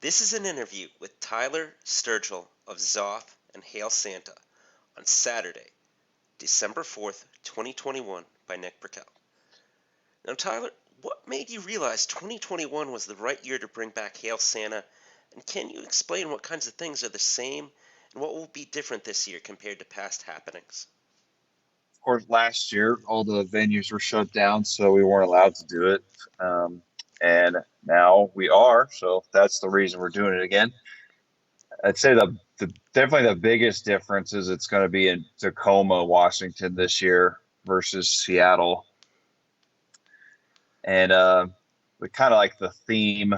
This is an interview with Tyler Sturgill of Xoth and Hail Santa on Saturday, December 4th, 2021 by Nick Brickell. Now, Tyler, what made you realize 2021 was the right year to bring back Hail Santa, and can you explain what kinds of things are the same and what will be different this year compared to past happenings? Of course, last year all the venues were shut down, so we weren't allowed to do it. Um, and now we are, so that's the reason we're doing it again. I'd say the definitely the biggest difference is it's going to be in Tacoma, Washington this year versus Seattle, and we kind of like the theme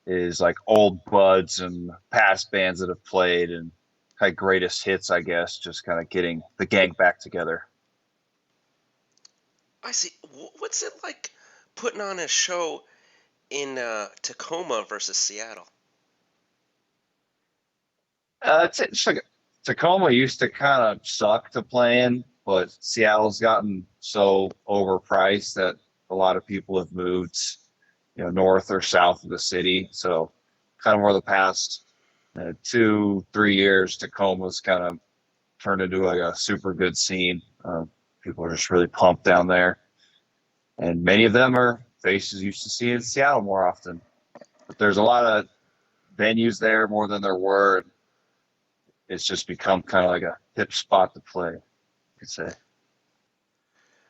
is like old buds and past bands that have played and kind of greatest hits, I guess, just kind of getting the gang back together. I see. What's it like putting on a show in Tacoma versus Seattle? It's like Tacoma used to kind of suck to play in, but Seattle's gotten so overpriced that a lot of people have moved, north or south of the city. So kind of over the past 2, 3 years, Tacoma's kind of turned into like a super good scene. People are just really pumped down there, and many of them are faces you used to see in Seattle more often. But there's a lot of venues there more than there were. It's just become kind of like a hip spot to play, you could say.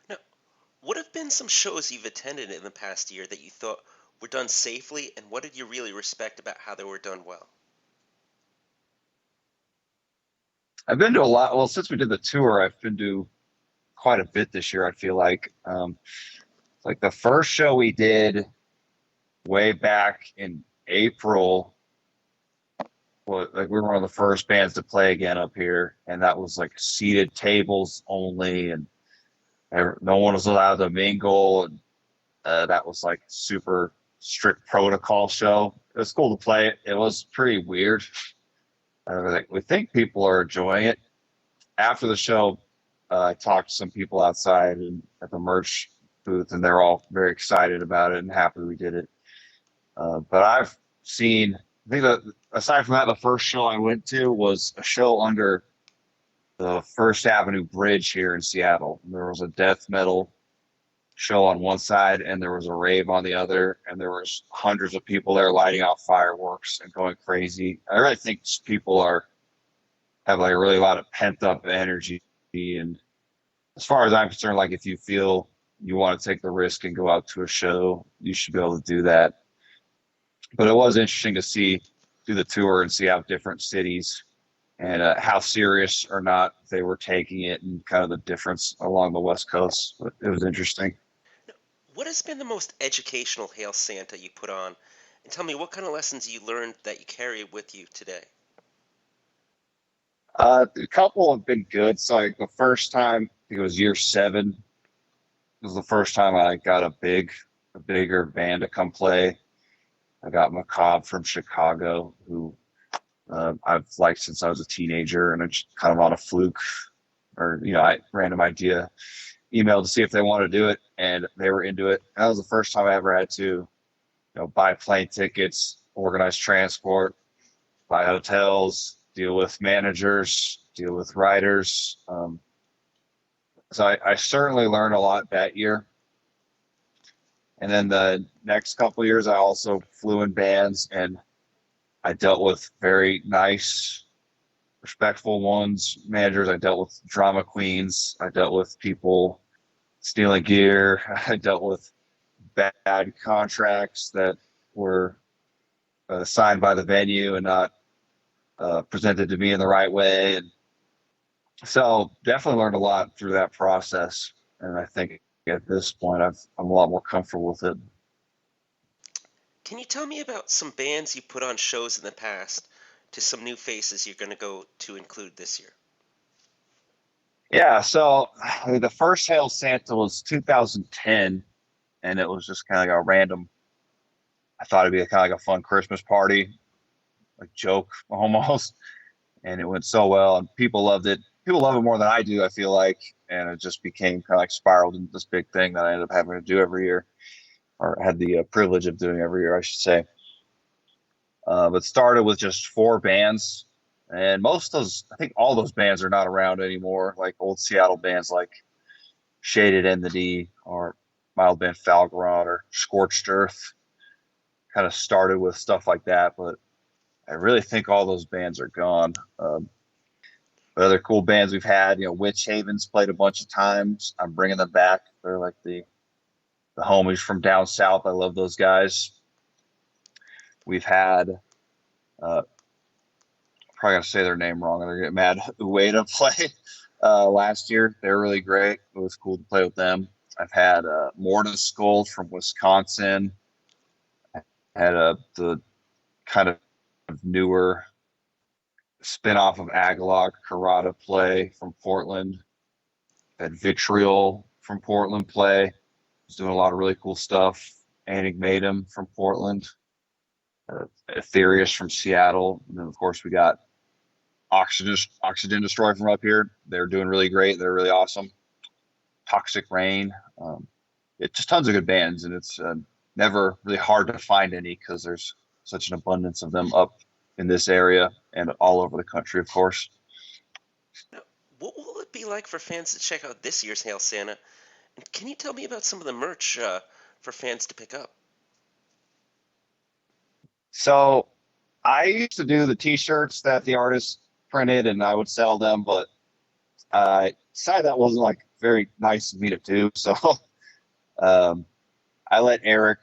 Now, what have been some shows you've attended in the past year that you thought were done safely, and what did you really respect about how they were done well? I've been to a lot. Well, since we did the tour, I've been to quite a bit this year. I feel like the first show we did way back in April. Well, like we were one of the first bands to play again up here, and that was like seated tables only, and no one was allowed to mingle. And that was like super strict protocol show. It was cool to play. It was pretty weird. We think people are enjoying it. After the show, I talked to some people outside and at the merch booth, and they're all very excited about it and happy we did it. But I've seen, I think that aside from that, the first show I went to was a show under the First Avenue Bridge here in Seattle. There was a death metal show on one side and there was a rave on the other, and there was hundreds of people there lighting off fireworks and going crazy. I really think people have like a really lot of pent up energy, and as far as I'm concerned, like if you feel you want to take the risk and go out to a show, you should be able to do that. But it was interesting to do the tour and see how different cities and how serious or not they were taking it, and kind of the difference along the West Coast. But it was interesting. Now, what has been the most educational Hail Santa you put on? And tell me what kind of lessons you learned that you carry with you today. A couple have been good. So like the first time, I think it was year 7, was the first time I got a bigger band to come play. I got Macabre from Chicago, who I've liked since I was a teenager, and it's kind of on a fluke, or I random idea, emailed to see if they wanted to do it, and they were into it. And that was the first time I ever had to, buy plane tickets, organize transport, buy hotels, deal with managers, deal with writers. So I certainly learned a lot that year. And then the next couple of years, I also flew in bands, and I dealt with very nice, respectful ones, managers. I dealt with drama queens. I dealt with people stealing gear. I dealt with bad contracts that were signed by the venue and not presented to me in the right way. And so definitely learned a lot through that process. And I think at this point, I'm a lot more comfortable with it. Can you tell me about some bands you put on shows in the past to some new faces you're going to go to include this year? Yeah, so the first Hail Santa was 2010, and it was just kind of like a random. I thought it'd be kind of like a fun Christmas party, like joke almost, and it went so well, and people loved it. People love it more than I do, I feel like, and it just became kind of like spiraled into this big thing that I ended up having to do every year, or had the privilege of doing every year, I should say. But started with just 4 bands, and most of those, I think all those bands are not around anymore. Like old Seattle bands like Shaded Enmity or Mild Band Falgarot or Scorched Earth kind of started with stuff like that. But I really think all those bands are gone. But other cool bands we've had, Witch Haven's played a bunch of times. I'm bringing them back. They're like the homies from down south. I love those guys. We've had probably gonna say their name wrong and they're getting mad. Ueda play last year. They were really great. It was cool to play with them. I've had Mortis Skull from Wisconsin. Had the kind of newer spin-off of Agalog Karada play from Portland. Had Vitriol from Portland play. Was doing a lot of really cool stuff. Enigmatum from Portland. Ethereus from Seattle. And then of course we got Oxygen Destroy from up here. They're doing really great. They're really awesome. Toxic Rain. It's just tons of good bands, and it's never really hard to find any because there's such an abundance of them up in this area and all over the country, of course. Now, what will it be like for fans to check out this year's Hail Santa? And can you tell me about some of the merch for fans to pick up? So I used to do the T-shirts that the artists printed, and I would sell them, but I decided that wasn't like very nice of me to do. So um, I let Eric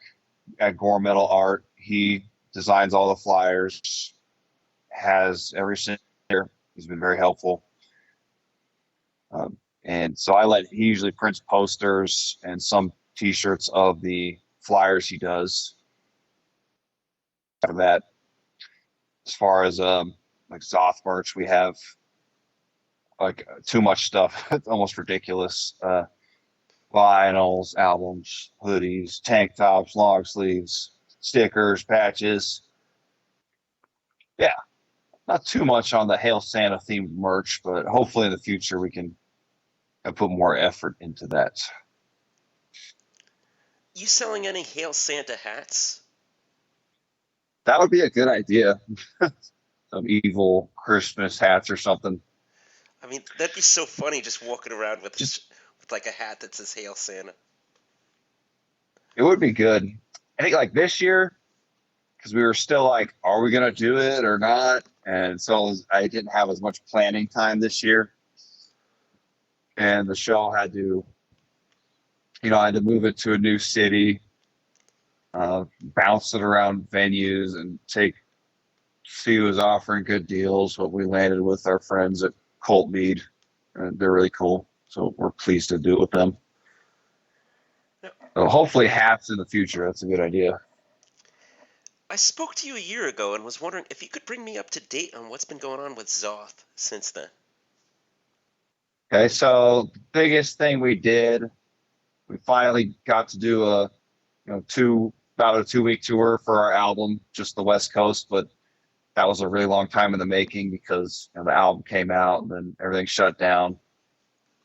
at Gore Metal Art. He designs all the flyers, has every single year. He's been very helpful. And so he usually prints posters and some T-shirts of the flyers he does. After that, as far as like Xoth merch, we have like too much stuff. It's almost ridiculous. Vinyls, albums, hoodies, tank tops, long sleeves, stickers, patches. Yeah, not too much on the Hail Santa themed merch, but hopefully in the future we can put more effort into that. You selling any Hail Santa hats? That would be a good idea. Some evil Christmas hats or something. I mean, that'd be so funny just walking around Just with like a hat that says Hail Santa. it would be good. I think like this year, because we were still like, are we gonna do it or not? And so I didn't have as much planning time this year, and the show had to, I had to move it to a new city, bounce it around venues, and see who was offering good deals. But we landed with our friends at Colt Mead, and they're really cool. So we're pleased to do it with them. Now, So hopefully hats in the future. That's a good idea. I spoke to you a year ago and was wondering if you could bring me up to date on what's been going on with Xoth since then. Okay, so the biggest thing we did, we finally got to do about a 2 week tour for our album, just the West Coast, but that was a really long time in the making because the album came out and then everything shut down,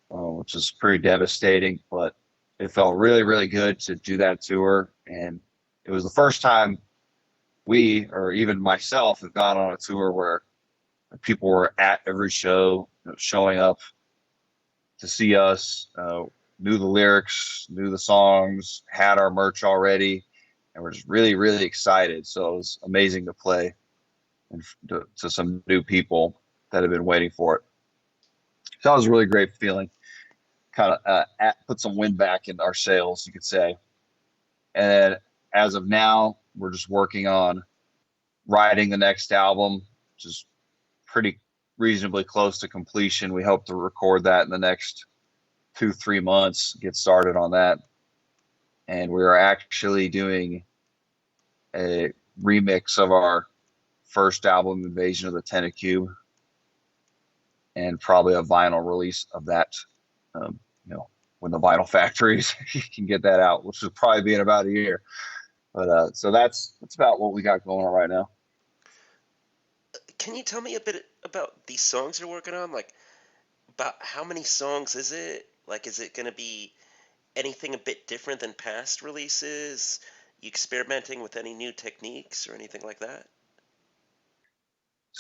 which is pretty devastating. But it felt really, really good to do that tour, and it was the first time we, or even myself, have gone on a tour where people were at every show, showing up to see us, knew the lyrics, knew the songs, had our merch already, and we're just really, really excited. So it was amazing to play and to some new people that have been waiting for it. So that was a really great feeling. Kind of put some wind back in our sails, you could say. And as of now, we're just working on writing the next album, which is pretty reasonably close to completion. We hope to record that in the next 2-3 months, get started on that. And we are actually doing a remix of our first album, Invasion of the Tentacube, and probably a vinyl release of that. Um, when the vinyl factories can get that out, which will probably be in about a year. But so that's about what we got going on right now. Can you tell me a bit about these songs you're working on? Like, about how many songs is it? Like, is it going to be anything a bit different than past releases? You experimenting with any new techniques or anything like that?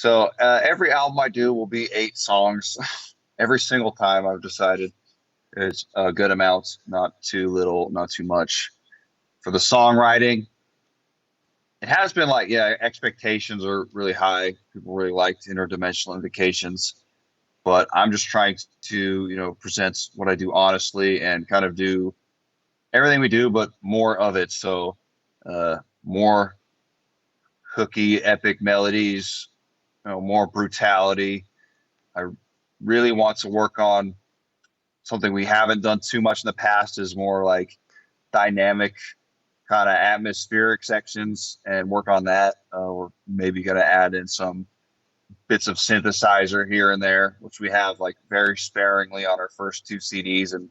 So every album I do will be 8 songs. Every single time I've decided it's a good amount, not too little, not too much. For the songwriting, it has been like, yeah, expectations are really high. People really liked interdimensional indications, but I'm just trying to, present what I do honestly and kind of do everything we do, but more of it. So, more hooky, epic melodies, more brutality. I really want to work on something we haven't done too much in the past is more like dynamic kind of atmospheric sections and work on that. We're maybe going to add in some bits of synthesizer here and there, which we have like very sparingly on our first 2 CDs, and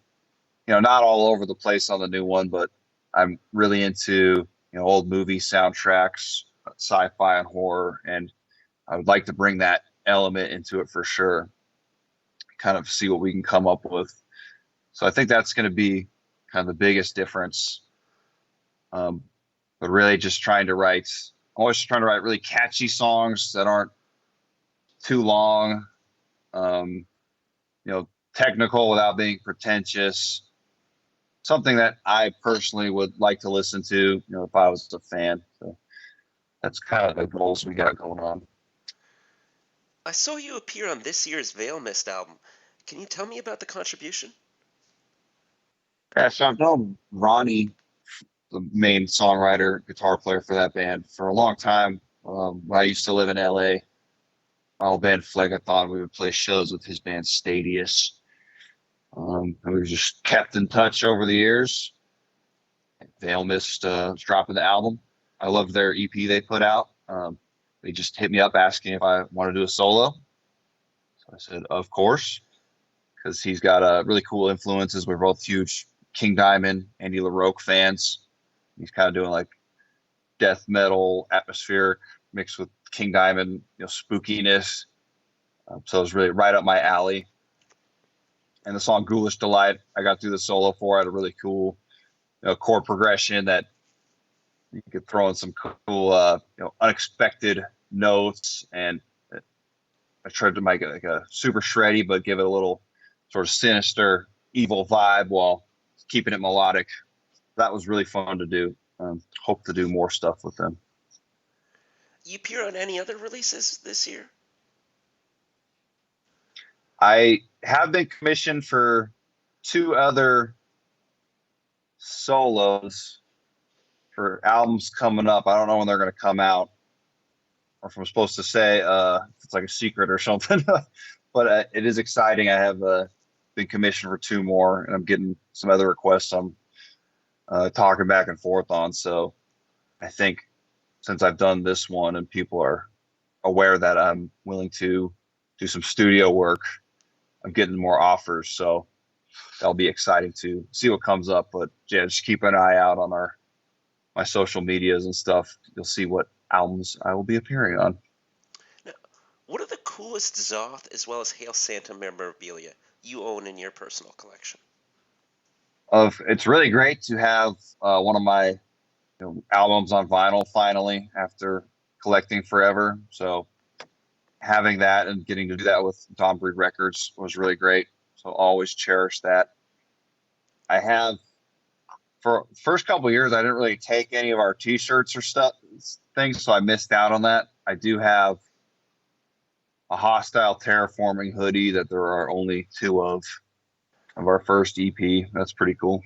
not all over the place on the new one. But I'm really into old movie soundtracks, sci-fi and horror, and I would like to bring that element into it for sure. Kind of see what we can come up with. So I think that's going to be kind of the biggest difference. But really just trying to write, always trying to write really catchy songs that aren't too long, um, technical without being pretentious. Something that I personally would like to listen to, if I was a fan. So that's kind of the goals we got going on. I saw you appear on this year's Veil Mist album. Can you tell me about the contribution? Yeah, so I've known Ronnie, the main songwriter, guitar player for that band, for a long time. When I used to live in LA, my old band Phlegathon, we would play shows with his band Stadius. And we just kept in touch over the years. Veil Mist was dropping the album. I loved their EP they put out. They just hit me up asking if I want to do a solo. So I said, of course, because he's got really cool influences. We're both huge King Diamond, Andy LaRocque fans. He's kind of doing like death metal, atmospheric mixed with King Diamond, spookiness. So it was really right up my alley. And the song "Ghoulish Delight," I got through the solo for. Had a really cool, chord progression that you could throw in some cool, unexpected notes. And I tried to make it like a super shreddy, but give it a little sort of sinister, evil vibe while keeping it melodic. That was really fun to do. Hope to do more stuff with them. You appear on any other releases this year? I have been commissioned for 2 other solos for albums coming up. I don't know when they're going to come out, or if I'm supposed to say if it's like a secret or something. But it is exciting. I have been commissioned for 2 more, and I'm getting some other requests I'm talking back and forth on. So I think since I've done this one and people are aware that I'm willing to do some studio work, I'm getting more offers. So that'll be exciting to see what comes up. But yeah, just keep an eye out on my social medias and stuff. You'll see what albums I will be appearing on. Now, what are the coolest Xoth as well as Hail Santa memorabilia you own in your personal collection? It's really great to have one of my albums on vinyl finally after collecting forever. So having that and getting to do that with Dawn Breed Records was really great. So always cherish that. I have for first couple of years I didn't really take any of our t-shirts or stuff things, so I missed out on that. I do have a Hostile Terraforming hoodie that there are only 2 of our first EP. That's pretty cool.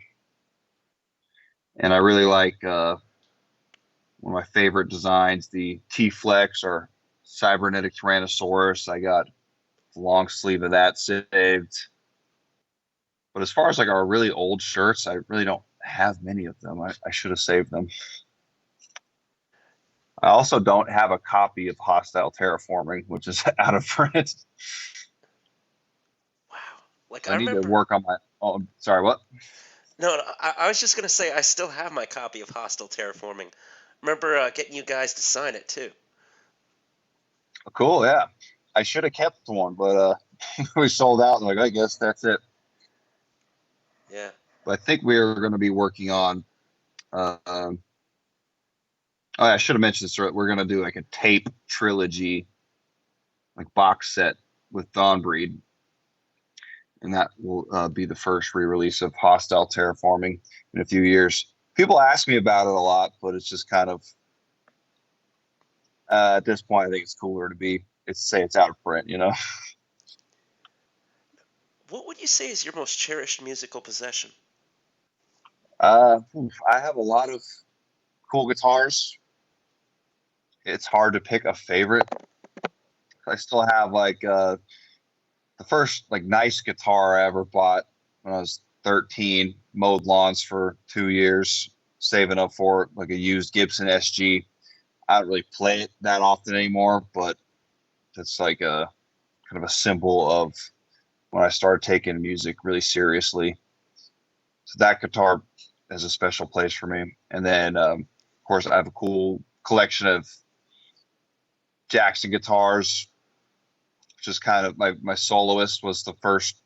And I really like one of my favorite designs, the T-Flex or Cybernetic Tyrannosaurus. I got the long sleeve of that saved. But as far as like our really old shirts, I really don't have many of them. I should have saved them. I also don't have a copy of Hostile Terraforming, which is out of print. Wow. Like I I need to remember. work on my. Oh, sorry, what? No, I was just gonna say I still have my copy of Hostile Terraforming. Remember getting you guys to sign it too. Cool, yeah. I should have kept one, but we sold out, and like I guess that's it. Yeah. But I think we're going to be working on. Oh, I should have mentioned this. We're going to do like a tape trilogy like box set with Dawnbreed, and that will be the first re-release of Hostile Terraforming in a few years. People ask me about it a lot, but it's just kind of at this point, I think it's cooler to be it's say it's out of print, you know. What would you say is your most cherished musical possession? I have a lot of cool guitars. It's hard to pick a favorite. I still have like the first like nice guitar I ever bought when I was 13. Mowed lawns for 2 years, saving up for it, like a used Gibson SG. I don't really play it that often anymore, but it's like a kind of a symbol of when I started taking music really seriously. So that guitar has a special place for me. And then, of course, I have a cool collection of Jackson guitars, which is kind of my soloist was the first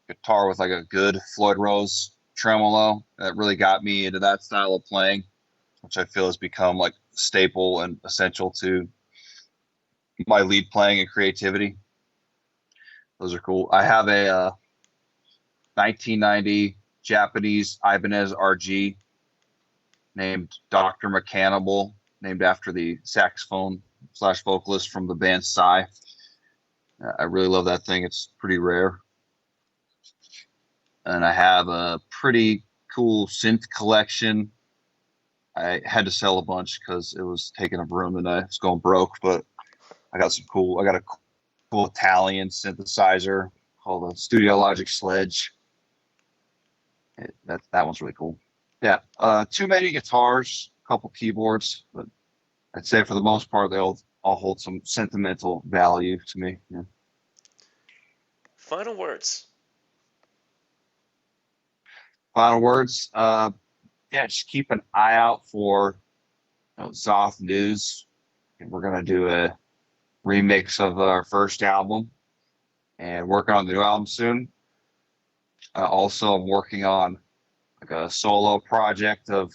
guitar with like a good Floyd Rose tremolo that really got me into that style of playing, which I feel has become like staple and essential to my lead playing and creativity. Those are cool. I have a 1990 Japanese Ibanez RG named Dr. Mechanable, named after the saxophone slash vocalist from the band Psy. I really love that thing. It's pretty rare. And I have a pretty cool synth collection. I had to sell a bunch because it was taking up room and I was going broke, but I got a cool Italian synthesizer called the Studio Logic Sledge. That one's really cool. Yeah, too many guitars, a couple keyboards, but I'd say for the most part all hold some sentimental value to me. Yeah. Final words. Final words. Yeah, just keep an eye out for Xoth news. And we're gonna do a remix of our first album and working on the new album soon. Also, I'm working on like a solo project of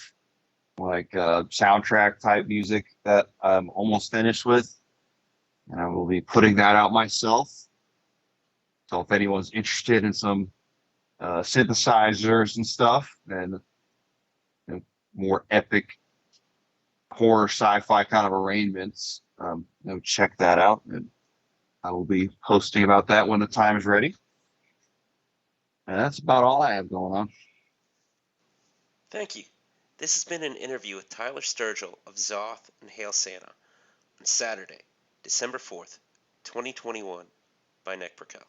like soundtrack type music that I'm almost finished with, and I will be putting that out myself. So if anyone's interested in some synthesizers and stuff, and more epic horror sci-fi kind of arrangements, check that out. And I will be posting about that when the time is ready. And that's about all I have going on. Thank you. This has been an interview with Tyler Sturgill of Xoth and Hail Santa on Saturday, December 4th, 2021 by Nick Burkell.